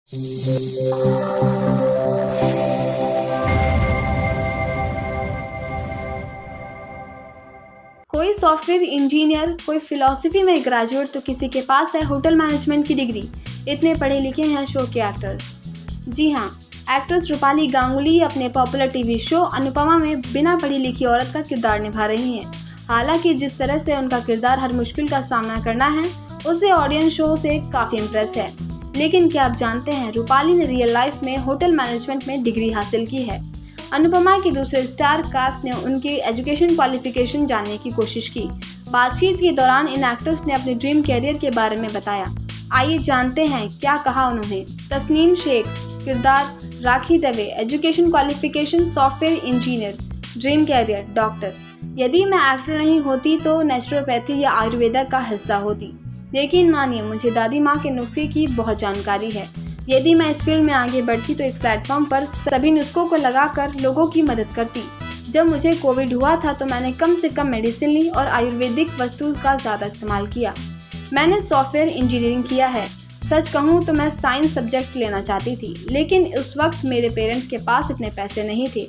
कोई software engineer, कोई philosophy में ग्रेजुएट तो किसी के पास है होटल मैनेजमेंट की डिग्री। इतने पढ़े लिखे हैं शो के एक्टर्स। जी हाँ, एक्ट्रेस रूपाली गांगुली अपने पॉपुलर टीवी शो अनुपमा में बिना पढ़ी लिखी औरत का किरदार निभा रही हैं। हालांकि जिस तरह से उनका किरदार हर मुश्किल का सामना करना है, उससे ऑडियंस शो से काफ़ी इम्प्रेस है। लेकिन क्या आप जानते हैं, रूपाली ने रियल लाइफ में होटल मैनेजमेंट में डिग्री हासिल की है। अनुपमा की दूसरे स्टार कास्ट ने उनकी एजुकेशन क्वालिफिकेशन जानने की कोशिश की। बातचीत के दौरान इन एक्ट्रेस ने अपने ड्रीम कैरियर के बारे में बताया। आइए जानते हैं क्या कहा उन्होंने। तस्नीम शेख, किरदार Rakhi Dave, education qualification software engineer, dream career doctor. यदि मैं एक्टर नहीं होती तो नेचुरोपैथी या आयुर्वेदा का हिस्सा होती। लेकिन मानिए, मुझे दादी माँ के नुस्खे की बहुत जानकारी है। यदि मैं इस फील्ड में आगे बढ़ती तो एक प्लेटफॉर्म पर सभी नुस्खों को लगाकर लोगों की मदद करती। जब मुझे कोविड हुआ था तो मैंने कम से कम मेडिसिन ली और आयुर्वेदिक वस्तु का ज़्यादा इस्तेमाल किया। मैंने सॉफ्टवेयर इंजीनियरिंग किया है। सच कहूँ तो मैं साइंस सब्जेक्ट लेना चाहती थी, लेकिन उस वक्त मेरे पेरेंट्स के पास इतने पैसे नहीं थे।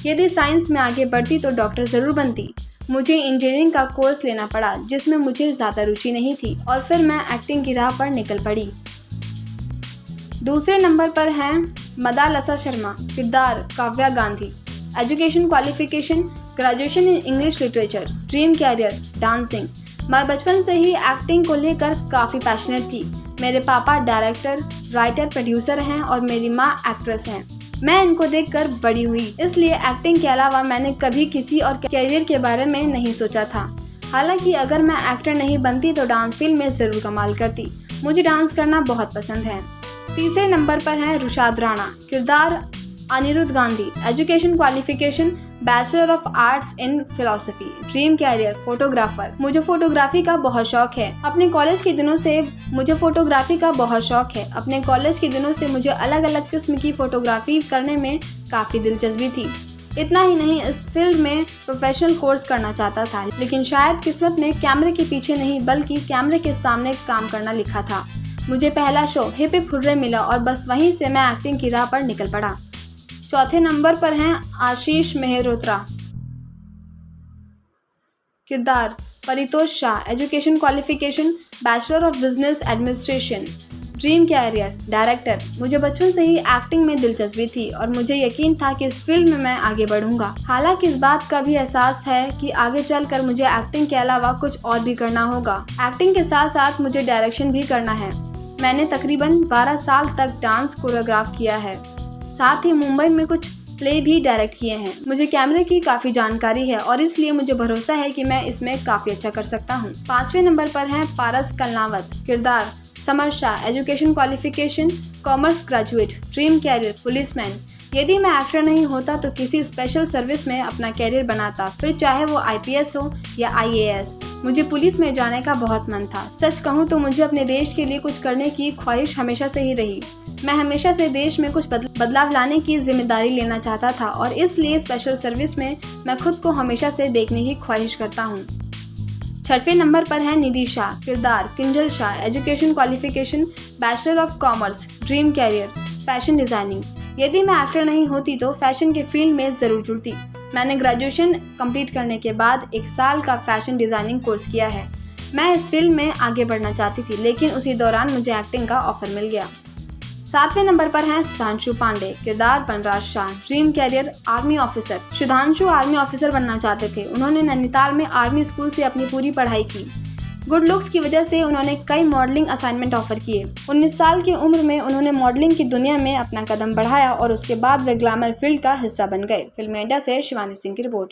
यदि साइंस में आगे बढ़ती तो डॉक्टर ज़रूर बनती। मुझे इंजीनियरिंग का कोर्स लेना पड़ा जिसमें मुझे ज़्यादा रुचि नहीं थी और फिर मैं एक्टिंग की राह पर निकल पड़ी। दूसरे नंबर पर हैं मदालसा शर्मा, किरदार Kavya Gandhi, education qualification graduation in English literature, dream career dancing. मैं बचपन से ही एक्टिंग को लेकर काफ़ी पैशनेट थी। मेरे पापा डायरेक्टर, राइटर, प्रोड्यूसर हैं और मेरी माँ एक्ट्रेस हैं। मैं इनको देखकर बड़ी हुई, इसलिए एक्टिंग के अलावा मैंने कभी किसी और कैरियर के बारे में नहीं सोचा था। हालांकि अगर मैं एक्टर नहीं बनती तो डांस फील्ड में ज़रूर कमाल करती। मुझे डांस करना बहुत पसंद है। तीसरे नंबर पर हैं रुशाद राणा, किरदार Aniruddh Gandhi, education qualification bachelor of arts in philosophy, dream career photographer. मुझे फोटोग्राफी का बहुत शौक है। अपने कॉलेज के दिनों से मुझे अलग अलग किस्म की फोटोग्राफी करने में काफ़ी दिलचस्पी थी। इतना ही नहीं, इस फील्ड में प्रोफेशनल कोर्स करना चाहता था, लेकिन शायद किस्मत में कैमरे के पीछे नहीं बल्कि कैमरे के सामने काम करना लिखा था। मुझे पहला शो हिप हिप हुर्रे मिला और बस वहीं से मैं एक्टिंग की राह पर निकल पड़ा। चौथे नंबर पर हैं आशीष मेहरोत्रा, किरदार Paritosh Shah, education qualification bachelor of business administration, dream career director. मुझे बचपन से ही एक्टिंग में दिलचस्पी थी और मुझे यकीन था कि इस फील्ड में मैं आगे बढ़ूंगा। हालांकि इस बात का भी एहसास है कि आगे चलकर मुझे एक्टिंग के अलावा कुछ और भी करना होगा। एक्टिंग के साथ साथ मुझे डायरेक्शन भी करना है। मैंने तकरीबन 12 साल तक डांस कोरियोग्राफ किया है, साथ ही मुंबई में कुछ प्ले भी डायरेक्ट किए हैं। मुझे कैमरे की काफ़ी जानकारी है और इसलिए मुझे भरोसा है कि मैं इसमें काफ़ी अच्छा कर सकता हूँ। पांचवें नंबर पर हैं पारस कलनावत, किरदार Samar Shah, education qualification commerce graduate, dream career policeman. यदि मैं एक्टर नहीं होता तो किसी स्पेशल सर्विस में अपना कैरियर बनाता, फिर चाहे वो IPS हो या IAS। मुझे पुलिस में जाने का बहुत मन था। सच कहूँ तो मुझे अपने देश के लिए कुछ करने की ख्वाहिश हमेशा से ही रही। मैं हमेशा से देश में कुछ बदलाव लाने की जिम्मेदारी लेना चाहता था और इसलिए स्पेशल सर्विस में मैं खुद को हमेशा से देखने की ख्वाहिश करता हूँ। छठवें नंबर पर है निधि शाह, किरदार Kinjal Shah, education qualification bachelor of commerce, dream career fashion designing. यदि मैं एक्टर नहीं होती तो फैशन के फील्ड में ज़रूर जुड़ती। मैंने ग्रेजुएशन कंप्लीट करने के बाद 1 साल का फैशन डिज़ाइनिंग कोर्स किया है। मैं इस फील्ड में आगे बढ़ना चाहती थी, लेकिन उसी दौरान मुझे एक्टिंग का ऑफर मिल गया। 7वें नंबर पर हैं सुधांशु पांडे, किरदार Vanraj Shah, dream career army officer. Sudhanshu army officer बनना चाहते थे। उन्होंने नैनीताल में आर्मी स्कूल से अपनी पूरी पढ़ाई की। गुड लुक्स की वजह से उन्होंने कई मॉडलिंग असाइनमेंट ऑफर किए। 19 साल की उम्र में उन्होंने मॉडलिंग की दुनिया में अपना कदम बढ़ाया और उसके बाद वे ग्लैमर फील्ड का हिस्सा बन गए। फिल्म इंडिया से शिवानी सिंह की रिपोर्ट।